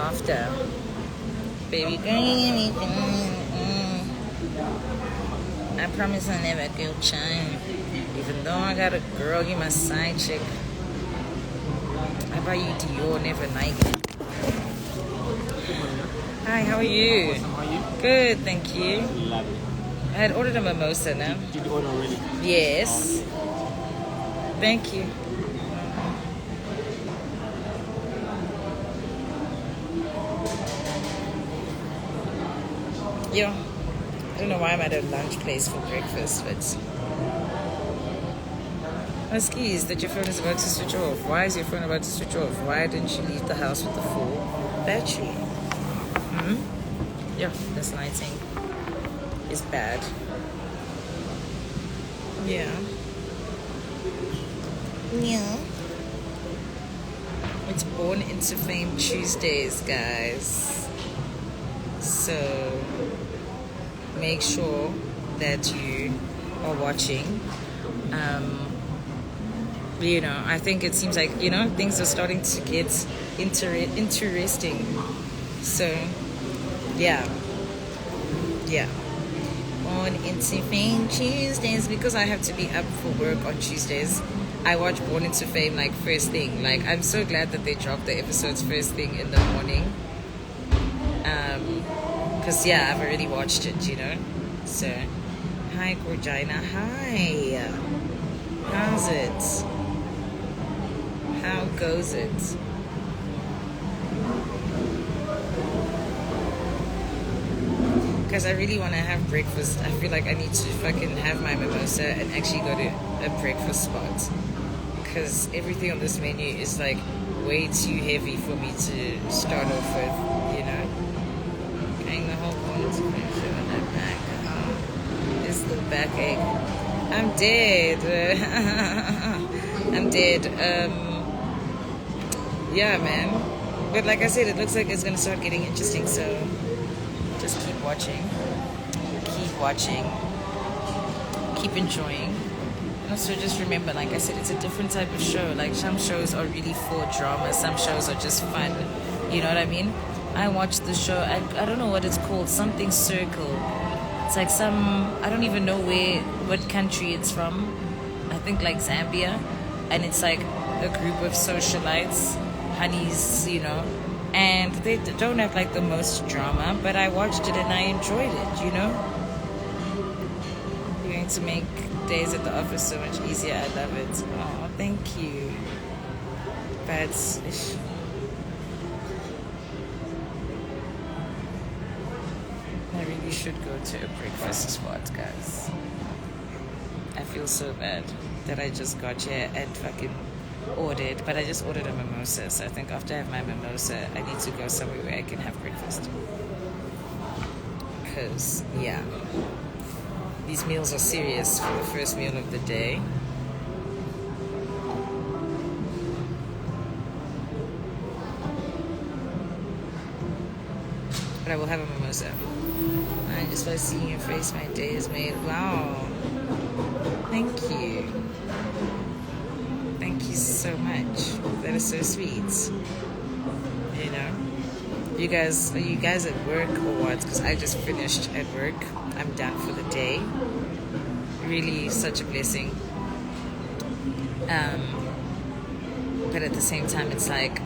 after. Baby girl, I promise I'll never go chime. Even though I got a girl, you my side chick. I buy you Dior, never Nike. Hi, how are you? Awesome, how are you? Good, thank you. Love it. I had ordered a mimosa now. Did you order already? Yes. Thank you. Yo, I don't know why I'm at a lunch place for breakfast, but skis that your phone is about to switch off. Why is your phone about to switch off? Why didn't you leave the house with the full battery? Yeah, this lighting is bad. Yeah. It's Born into Fame Tuesdays, guys. So make sure that you are watching. I think it seems like, things are starting to get interesting. So, yeah. Born into Fame Tuesdays, because I have to be up for work on Tuesdays. I watch Born into Fame like first thing. Like, I'm so glad that they dropped the episodes first thing in the morning. Because, I've already watched it, So, hi, Gorgina. Hi. How's it? How goes it? Because I really want to have breakfast. I feel like I need to fucking have my mimosa and actually go to a breakfast spot. Because everything on this menu is like way too heavy for me to start off with, Getting the whole point of that back. This little backache. I'm dead. I'm dead. Yeah, man. But like I said, it looks like it's gonna start getting interesting, so just keep watching, keep enjoying. And also just remember, like I said, it's a different type of show. Like, some shows are really for drama, some shows are just fun. You know what I mean? I watched the show, I don't know what it's called, something Circle. It's like I don't even know what country it's from. I think like Zambia. And it's like a group of socialites, honeys, and they don't have like the most drama, but I watched it and I enjoyed it, You're going to make days at the office so much easier. I love it. Oh, thank you. But I really should go to a breakfast spot, guys. I feel so bad that I just got here and fucking ordered, but I just ordered a mimosa, so I think after I have my mimosa, I need to go somewhere where I can have breakfast. Because, these meals are serious for the first meal of the day. But I will have a mimosa. And just by seeing your face, my day is made. Wow. Thank you. Thank you so much. That is so sweet. Are you guys at work or what? Because I just finished at work. I'm done for the day. Really such a blessing. But at the same time, it's like,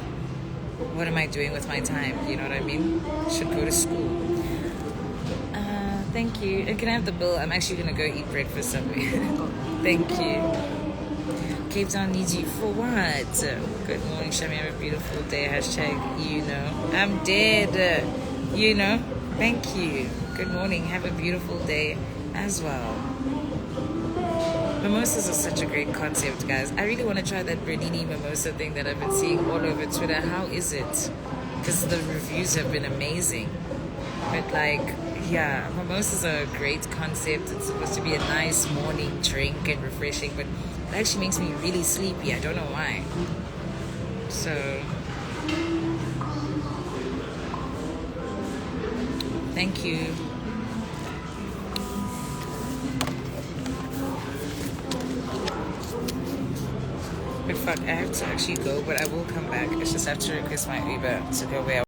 what am I doing with my time? You know what I mean? Should go to school. Thank you. And can I have the bill? I'm actually going to go eat breakfast somewhere. Thank you. Cape Town needs you for what? Good morning, Shami. Have a beautiful day. Hashtag, I'm dead. Thank you. Good morning. Have a beautiful day as well. Mimosas are such a great concept, guys. I really want to try that Bernini mimosa thing that I've been seeing all over Twitter. How is it? Because the reviews have been amazing. But mimosas are a great concept. It's supposed to be a nice morning drink and refreshing, but it actually makes me really sleepy. I don't know why. So, thank you. But fuck, I have to actually go, but I will come back. I just have to request my Uber to go where